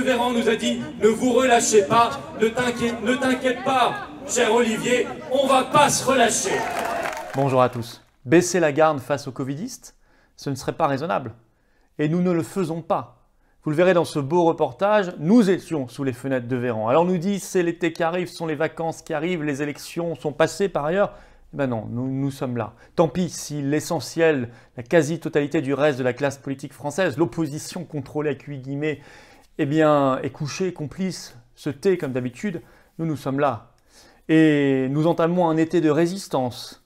Véran nous a dit « Ne vous relâchez pas, ne t'inquiète pas, cher Olivier, on va pas se relâcher ». Bonjour à tous. Baisser la garde face aux covidistes, ce ne serait pas raisonnable. Et nous ne le faisons pas. Vous le verrez dans ce beau reportage, nous étions sous les fenêtres de Véran. Alors on nous dit c'est l'été qui arrive, ce sont les vacances qui arrivent, les élections sont passées par ailleurs. Ben non, nous sommes là. Tant pis si l'essentiel, la quasi-totalité du reste de la classe politique française, l'opposition contrôlée avec 8 guillemets, eh bien, est couchée, complice, se tait comme d'habitude, nous sommes là. Et nous entamons un été de résistance.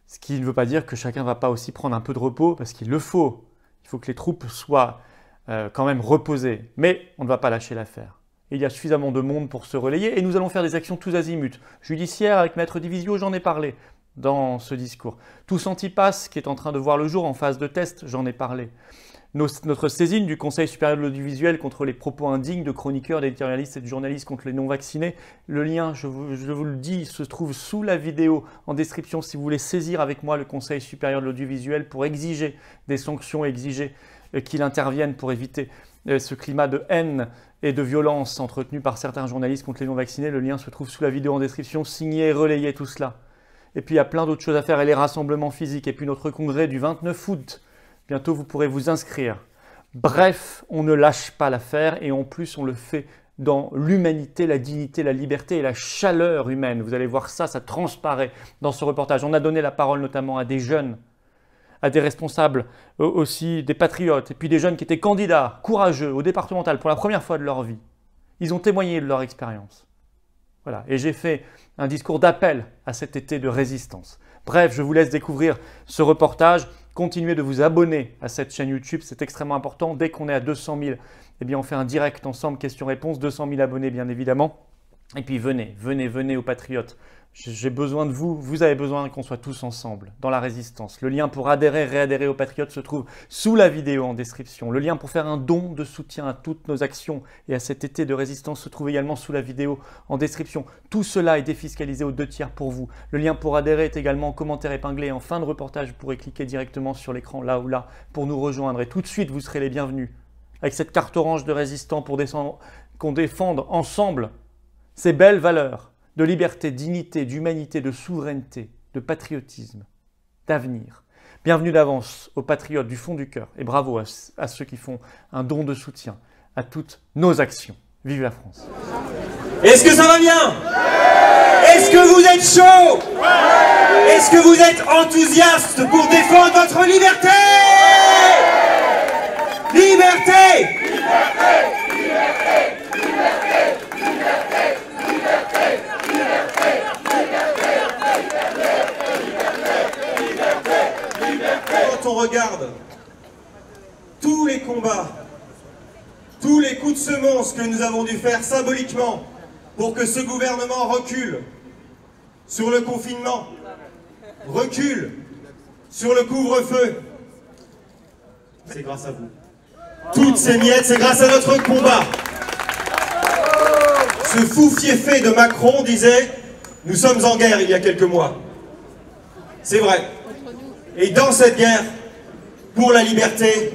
Ce qui ne veut pas dire que chacun ne va pas aussi prendre un peu de repos, parce qu'il le faut. Il faut que les troupes soient quand même reposées. Mais on ne va pas lâcher l'affaire. Il y a suffisamment de monde pour se relayer et nous allons faire des actions tous azimuts. Judiciaire avec Maître Divisio, j'en ai parlé dans ce discours. Tous Antipass qui est en train de voir le jour en phase de test, j'en ai parlé. Notre saisine du Conseil supérieur de l'audiovisuel contre les propos indignes de chroniqueurs, d'éditorialistes et de journalistes contre les non-vaccinés. Le lien, je vous le dis, se trouve sous la vidéo en description si vous voulez saisir avec moi le Conseil supérieur de l'audiovisuel pour exiger des sanctions, exiger qu'il intervienne pour éviter ce climat de haine et de violence entretenu par certains journalistes contre les non-vaccinés. Le lien se trouve sous la vidéo en description. Signez et relayez tout cela. Et puis il y a plein d'autres choses à faire et les rassemblements physiques. Et puis notre congrès du 29 août. Bientôt vous pourrez vous inscrire. Bref, on ne lâche pas l'affaire et en plus on le fait dans l'humanité, la dignité, la liberté et la chaleur humaine. Vous allez voir ça, ça transparaît dans ce reportage. On a donné la parole notamment à des jeunes, à des responsables aussi, des patriotes, et puis des jeunes qui étaient candidats, courageux, au départemental pour la première fois de leur vie. Ils ont témoigné de leur expérience. Voilà. Et j'ai fait un discours d'appel à cet été de résistance. Bref, je vous laisse découvrir ce reportage. Continuez de vous abonner à cette chaîne YouTube, c'est extrêmement important. Dès qu'on est à 200 000, eh bien on fait un direct ensemble, questions-réponses, 200 000 abonnés bien évidemment. Et puis venez aux patriotes. J'ai besoin de vous, vous avez besoin qu'on soit tous ensemble dans la résistance. Le lien pour adhérer, réadhérer aux patriotes se trouve sous la vidéo en description. Le lien pour faire un don de soutien à toutes nos actions et à cet été de résistance se trouve également sous la vidéo en description. Tout cela est défiscalisé aux 2/3 pour vous. Le lien pour adhérer est également en commentaire épinglé. En fin de reportage, vous pourrez cliquer directement sur l'écran là ou là pour nous rejoindre. Et tout de suite, vous serez les bienvenus. Avec cette carte orange de résistants pour qu'on défende ensemble ces belles valeurs de liberté, de dignité, d'humanité, de souveraineté, de patriotisme, d'avenir. Bienvenue d'avance aux patriotes du fond du cœur et bravo à ceux qui font un don de soutien à toutes nos actions. Vive la France! Est-ce que ça va bien? Est-ce que vous êtes chaud? Est-ce que vous êtes enthousiaste pour défendre votre liberté? Liberté! Quand on regarde tous les combats, tous les coups de semonce que nous avons dû faire symboliquement pour que ce gouvernement recule sur le confinement, recule sur le couvre-feu, c'est grâce à vous. Toutes ces miettes, c'est grâce à notre combat. Ce fou fiefé de Macron disait « Nous sommes en guerre il y a quelques mois ». C'est vrai. Et dans cette guerre, pour la liberté,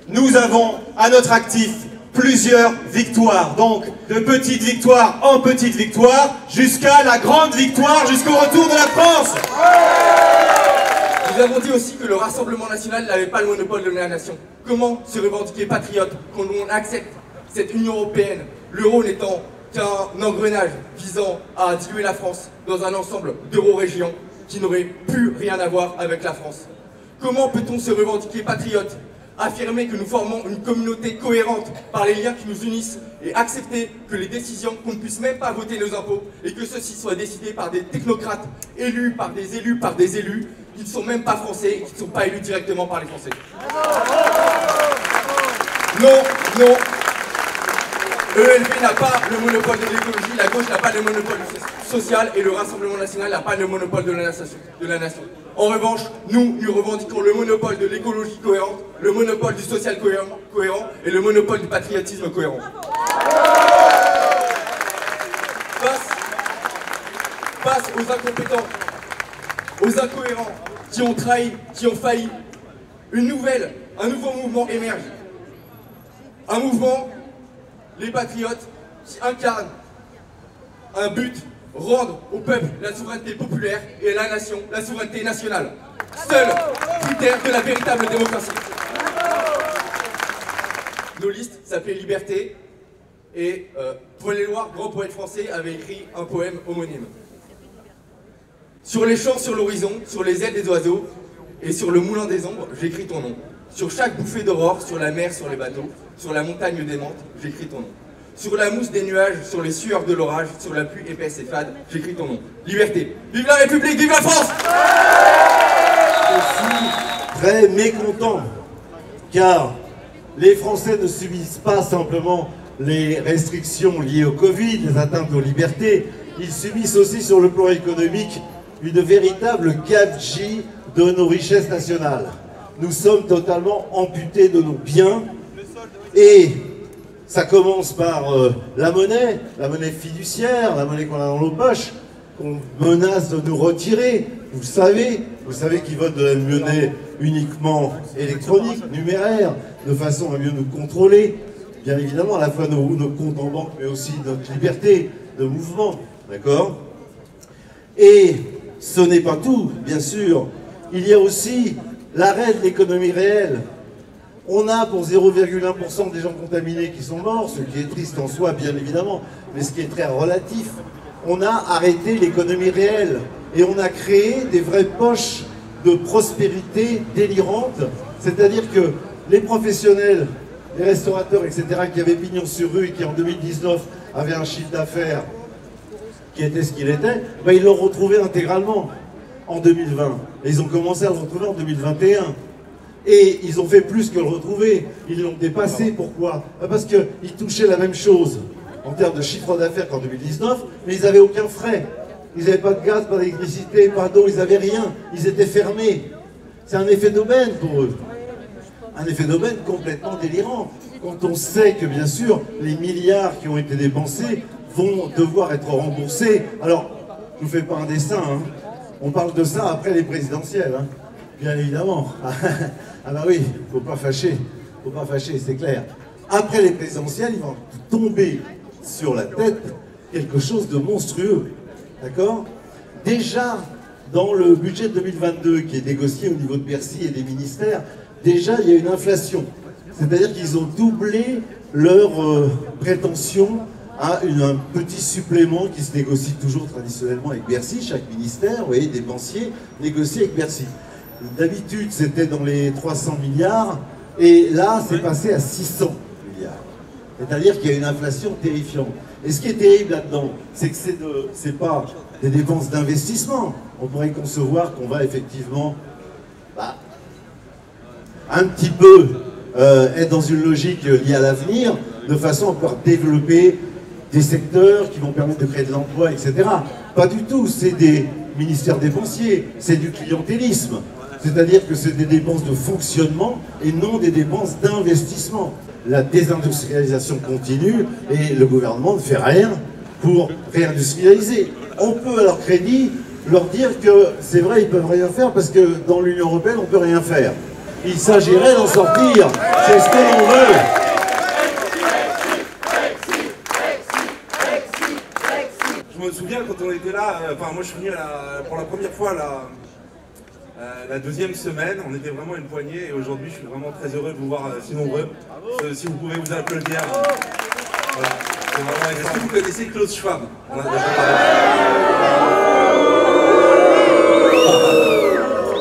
nous avons à notre actif plusieurs victoires. Donc, de petites victoires en petites victoires, jusqu'à la grande victoire, jusqu'au retour de la France. Nous avons dit aussi que le Rassemblement National n'avait pas le monopole de la nation. Comment se revendiquer patriote quand on accepte cette Union Européenne, l'euro n'étant qu'un engrenage visant à diluer la France dans un ensemble d'euro-régions qui n'aurait plus rien à voir avec la France? Comment peut-on se revendiquer patriote, affirmer que nous formons une communauté cohérente par les liens qui nous unissent et accepter que les décisions, qu'on ne puisse même pas voter nos impôts et que ceci soit décidé par des technocrates élus par des élus qui ne sont même pas français et qui ne sont pas élus directement par les Français? Non, non. ELV n'a pas le monopole de l'écologie, la gauche n'a pas le monopole social et le Rassemblement National n'a pas le monopole de la nation. En revanche, nous revendiquons le monopole de l'écologie cohérente, le monopole du social cohérent et le monopole du patriotisme cohérent. Face aux incompétents, aux incohérents qui ont trahi, qui ont failli, un nouveau mouvement émerge. Un mouvement les patriotes qui incarnent un but, rendre au peuple la souveraineté populaire et à la nation la souveraineté nationale. Seul critère de la véritable démocratie. Nos listes s'appelaient Liberté et Paul Éluard, grand poète français, avait écrit un poème homonyme. Sur les champs, sur l'horizon, sur les ailes des oiseaux et sur le moulin des ombres, j'écris ton nom. Sur chaque bouffée d'aurore, sur la mer, sur les bateaux, sur la montagne démente, j'écris ton nom. Sur la mousse des nuages, sur les sueurs de l'orage, sur la pluie épaisse et fade, j'écris ton nom. Liberté. Vive la République, vive la France! Je suis très mécontent, car les Français ne subissent pas simplement les restrictions liées au Covid, les atteintes aux libertés, ils subissent aussi sur le plan économique une véritable gabegie de nos richesses nationales. Nous sommes totalement amputés de nos biens et ça commence par la monnaie fiduciaire, la monnaie qu'on a dans nos poches, qu'on menace de nous retirer. Vous savez qu'ils votent de la monnaie uniquement électronique, numéraire, de façon à mieux nous contrôler. Bien évidemment, à la fois nos comptes en banque, mais aussi notre liberté de mouvement, d'accord? Et ce n'est pas tout, bien sûr. Il y a aussi l'arrêt de l'économie réelle. On a pour 0,1% des gens contaminés qui sont morts, ce qui est triste en soi, bien évidemment, mais ce qui est très relatif. On a arrêté l'économie réelle et on a créé des vraies poches de prospérité délirantes. C'est-à-dire que les professionnels, les restaurateurs, etc., qui avaient pignon sur rue et qui en 2019 avaient un chiffre d'affaires qui était ce qu'il était, ben ils l'ont retrouvé intégralement en 2020. Et ils ont commencé à le retrouver en 2021. Et ils ont fait plus que le retrouver. Ils l'ont dépassé. Pourquoi? Parce qu'ils touchaient la même chose en termes de chiffre d'affaires qu'en 2019, mais ils n'avaient aucun frais. Ils n'avaient pas de gaz, pas d'électricité, pas d'eau, ils n'avaient rien. Ils étaient fermés. C'est un effet d'aubaine pour eux. Un effet d'aubaine complètement délirant. Quand on sait que, bien sûr, les milliards qui ont été dépensés vont devoir être remboursés. Alors, je ne vous fais pas un dessin, hein. On parle de ça après les présidentielles, hein. Bien évidemment. Ah bah oui, faut pas fâcher, c'est clair. Après les présidentielles, il va tomber sur la tête quelque chose de monstrueux, d'accord? Déjà, dans le budget 2022 qui est négocié au niveau de Bercy et des ministères, déjà il y a une inflation. C'est-à-dire qu'ils ont doublé leur prétention à un petit supplément qui se négocie toujours traditionnellement avec Bercy. Chaque ministère, vous voyez, dépensier, négocie avec Bercy. D'habitude, c'était dans les 300 milliards, et là, c'est passé à 600 milliards. C'est-à-dire qu'il y a une inflation terrifiante. Et ce qui est terrible là-dedans, c'est que c'est pas des dépenses d'investissement. On pourrait concevoir qu'on va effectivement un petit peu être dans une logique liée à l'avenir, de façon à pouvoir développer des secteurs qui vont permettre de créer de l'emploi, etc. Pas du tout, c'est des ministères dépensiers, c'est du clientélisme. C'est-à-dire que c'est des dépenses de fonctionnement et non des dépenses d'investissement. La désindustrialisation continue et le gouvernement ne fait rien pour réindustrialiser. On peut à leur crédit leur dire que c'est vrai, ils ne peuvent rien faire parce que dans l'Union européenne, on ne peut rien faire. Il s'agirait d'en sortir, c'est ce que l'on veut. Je me souviens quand on était là, moi je suis venu pour la première fois la deuxième semaine, on était vraiment une poignée et aujourd'hui je suis vraiment très heureux de vous voir si nombreux. Si vous pouvez vous applaudir. Voilà. Est-ce que vous connaissez Klaus Schwab? On a déjà parlé.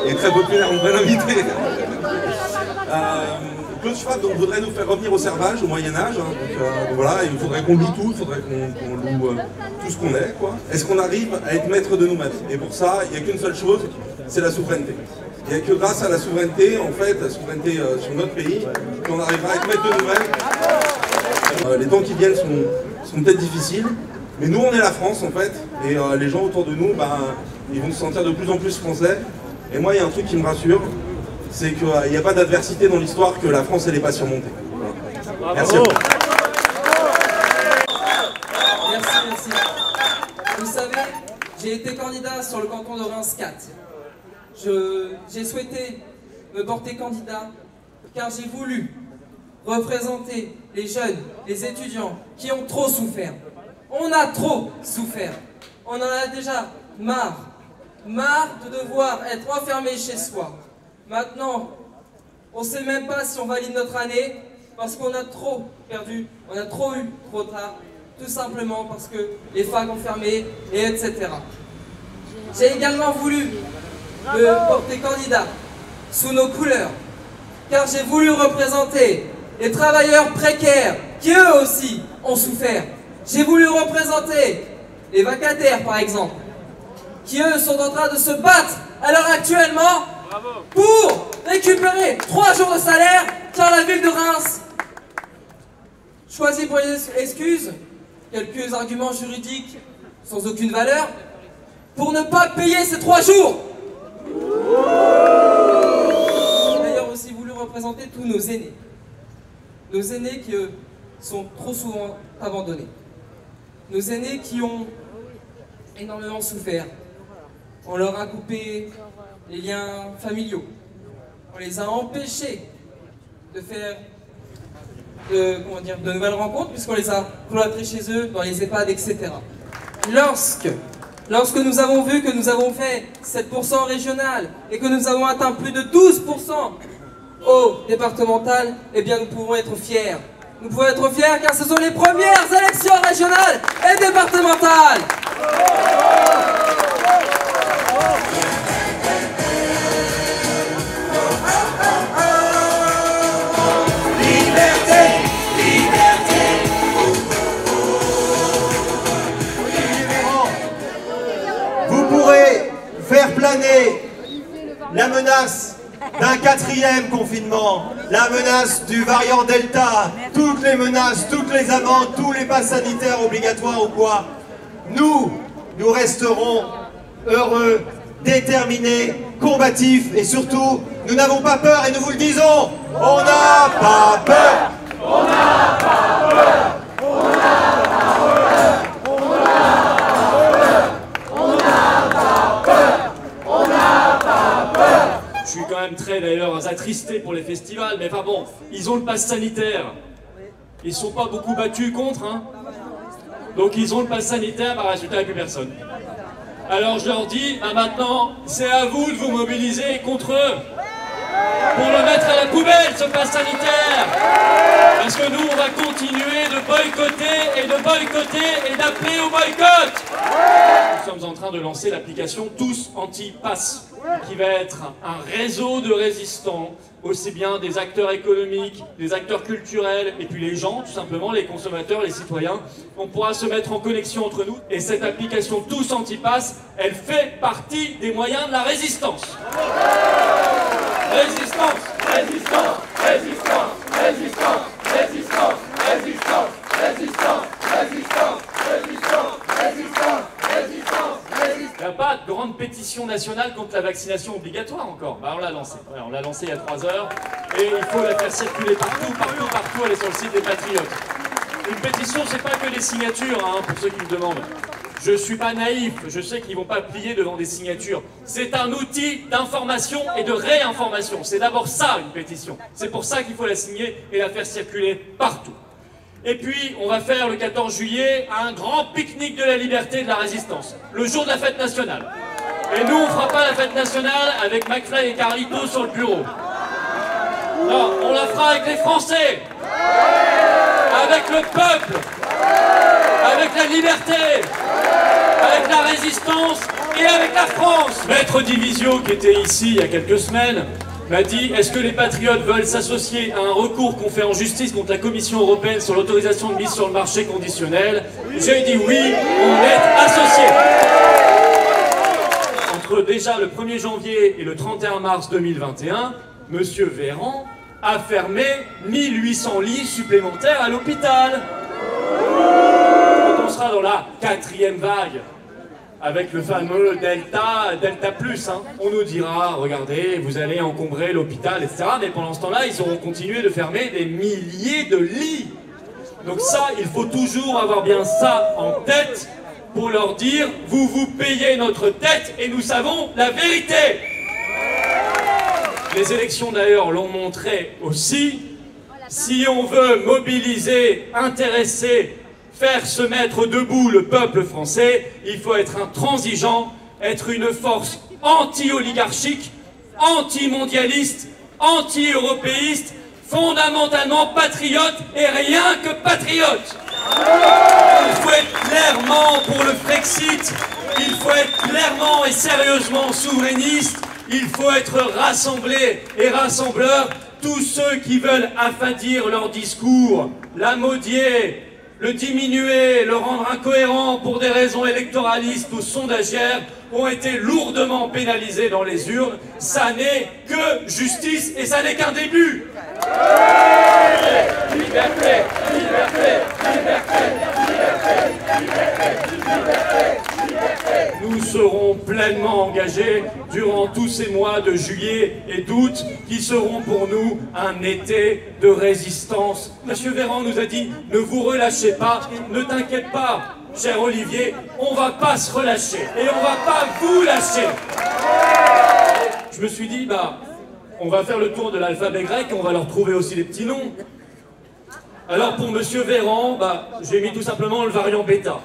Il est très populaire, on devrait l'inviter. Klaus Schwab voudrait nous faire revenir au servage, au Moyen-Âge. Donc voilà, il faudrait qu'on loue tout, il faudrait qu'on loue tout ce qu'on est, quoi. Est-ce qu'on arrive à être maître de nous-mêmes? Et pour ça, il n'y a qu'une seule chose, c'est la souveraineté. Il n'y a que grâce à la souveraineté, en fait, la souveraineté sur notre pays, qu'on arrivera à être maître de nous-mêmes. Les temps qui viennent sont peut-être difficiles, mais nous on est la France en fait, et les gens autour de nous, ils vont se sentir de plus en plus français. Et moi il y a un truc qui me rassure, c'est qu'il n'y a pas d'adversité dans l'histoire que la France elle n'est pas surmontée. Voilà. Merci à vous. Merci. Vous savez, j'ai été candidat sur le canton de Reims 4. J'ai souhaité me porter candidat car j'ai voulu représenter les jeunes, les étudiants qui ont trop souffert. On a trop souffert. On en a déjà marre. Marre de devoir être enfermé chez soi. Maintenant, on ne sait même pas si on valide notre année parce qu'on a trop perdu, on a trop eu trop tard, tout simplement parce que les facs ont fermé, et etc. J'ai également voulu me porter candidat sous nos couleurs, car j'ai voulu représenter les travailleurs précaires qui eux aussi ont souffert. J'ai voulu représenter les vacataires par exemple, qui eux sont en train de se battre à l'heure actuellement pour récupérer 3 jours de salaire, car la ville de Reims choisit pour les excuses quelques arguments juridiques sans aucune valeur pour ne pas payer ces 3 jours. J'ai d'ailleurs aussi voulu représenter tous nos aînés. Nos aînés qui sont trop souvent abandonnés. Nos aînés qui ont énormément souffert. On leur a coupé les liens familiaux. On les a empêchés de faire de nouvelles rencontres puisqu'on les a cloîtrés chez eux, dans les EHPAD, etc. Lorsque nous avons vu que nous avons fait 7% régional et que nous avons atteint plus de 12% au départemental, eh bien nous pouvons être fiers. Nous pouvons être fiers car ce sont les premières élections régionales et départementales. Faire planer la menace d'un 4e confinement, la menace du variant Delta, toutes les menaces, toutes les amendes, tous les passes sanitaires obligatoires ou quoi. Nous resterons heureux, déterminés, combatifs et surtout, nous n'avons pas peur et nous vous le disons, on n'a pas peur. On n'a pas peur. On n'a pas peur. On n'a Je suis quand même très d'ailleurs attristé pour les festivals, mais enfin bon, ils ont le pass sanitaire. Ils ne sont pas beaucoup battus contre, hein. Donc ils ont le pass sanitaire, bah résultat, il n'y a plus personne. Alors je leur dis, bah maintenant, c'est à vous de vous mobiliser contre eux. Pour le mettre à la poubelle, ce pass sanitaire. Parce que nous, on va continuer de boycotter et d'appeler au boycott. Nous sommes en train de lancer l'application Tous Anti-Pass, qui va être un réseau de résistants, aussi bien des acteurs économiques, des acteurs culturels, et puis les gens, tout simplement, les consommateurs, les citoyens. On pourra se mettre en connexion entre nous, et cette application Tous Anti-Pass, elle fait partie des moyens de la résistance. Résistance, résistance, résistance, résistance, résistance, résistance, résistance, résistance, résistance, résistance, résistance, résistance. Il n'y a pas de grande pétition nationale contre la vaccination obligatoire encore. Bah on l'a lancée. Voilà, on l'a lancée il y a 3 heures et il faut la faire circuler partout, partout, partout. Elle est sur le site des Patriotes. Une pétition, c'est pas que des signatures, hein, pour ceux qui me demandent. Je ne suis pas naïf, je sais qu'ils ne vont pas plier devant des signatures. C'est un outil d'information et de réinformation. C'est d'abord ça, une pétition. C'est pour ça qu'il faut la signer et la faire circuler partout. Et puis, on va faire le 14 juillet un grand pique-nique de la liberté et de la résistance. Le jour de la fête nationale. Et nous, on ne fera pas la fête nationale avec McFly et Carlito sur le bureau. Non, on la fera avec les Français. Avec le peuple. Avec la liberté. Avec la résistance et avec la France. Maître Divisio, qui était ici il y a quelques semaines, m'a dit, est-ce que les patriotes veulent s'associer à un recours qu'on fait en justice contre la Commission européenne sur l'autorisation de mise sur le marché conditionnelle? J'ai dit oui, on est associés. Entre déjà le 1er janvier et le 31 mars 2021, M. Véran a fermé 1800 lits supplémentaires à l'hôpital. Quand on sera dans la 4e vague, avec le fameux Delta Plus, hein. On nous dira, regardez, vous allez encombrer l'hôpital, etc. Mais pendant ce temps-là, ils auront continué de fermer des milliers de lits. Donc ça, il faut toujours avoir bien ça en tête pour leur dire, vous vous payez notre dette et nous savons la vérité. Les élections d'ailleurs l'ont montré aussi, Si on veut mobiliser, intéresser, faire se mettre debout le peuple français, il faut être intransigeant, être une force anti-oligarchique, anti-mondialiste, anti-européiste, fondamentalement patriote et rien que patriote. Il faut être clairement pour le Frexit, il faut être clairement et sérieusement souverainiste, il faut être rassemblé et rassembleur. Tous ceux qui veulent affadir leur discours, l'amodier, le diminuer, le rendre incohérent pour des raisons électoralistes ou sondagières ont été lourdement pénalisés dans les urnes. Ça n'est que justice et ça n'est qu'un début. Liberté, liberté, liberté, liberté, liberté, liberté. Nous serons pleinement engagés durant tous ces mois de juillet et d'août qui seront pour nous un été de résistance. Monsieur Véran nous a dit, ne vous relâchez pas, ne t'inquiète pas, cher Olivier, on va pas se relâcher et on va pas vous lâcher. Je me suis dit, on va faire le tour de l'alphabet grec et on va leur trouver aussi les petits noms. Alors pour Monsieur Véran, j'ai mis tout simplement le variant bêta.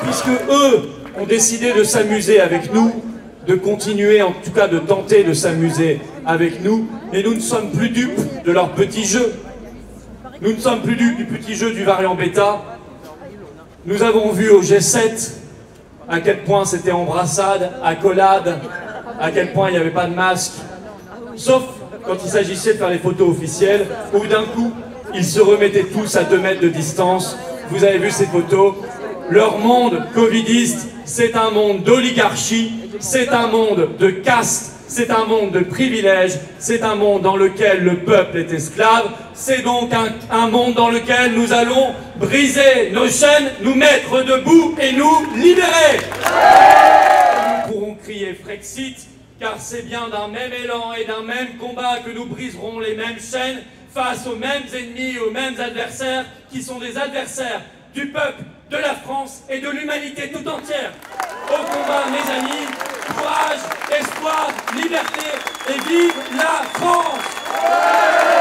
Puisque eux ont décidé de s'amuser avec nous, de continuer, en tout cas de tenter de s'amuser avec nous, et nous ne sommes plus dupes de leur petit jeu. Nous ne sommes plus dupes du petit jeu du variant bêta. Nous avons vu au G7 à quel point c'était embrassade, accolade, à quel point il n'y avait pas de masque, sauf quand il s'agissait de faire les photos officielles, où d'un coup, ils se remettaient tous à 2 mètres de distance. Vous avez vu ces photos. Leur monde covidiste, c'est un monde d'oligarchie, c'est un monde de caste, c'est un monde de privilèges, c'est un monde dans lequel le peuple est esclave, c'est donc un monde dans lequel nous allons briser nos chaînes, nous mettre debout et nous libérer. Nous pourrons crier Frexit, car c'est bien d'un même élan et d'un même combat que nous briserons les mêmes chaînes face aux mêmes ennemis, aux mêmes adversaires, qui sont des adversaires du peuple, de la France et de l'humanité tout entière. Au combat, mes amis, courage, espoir, liberté et vive la France!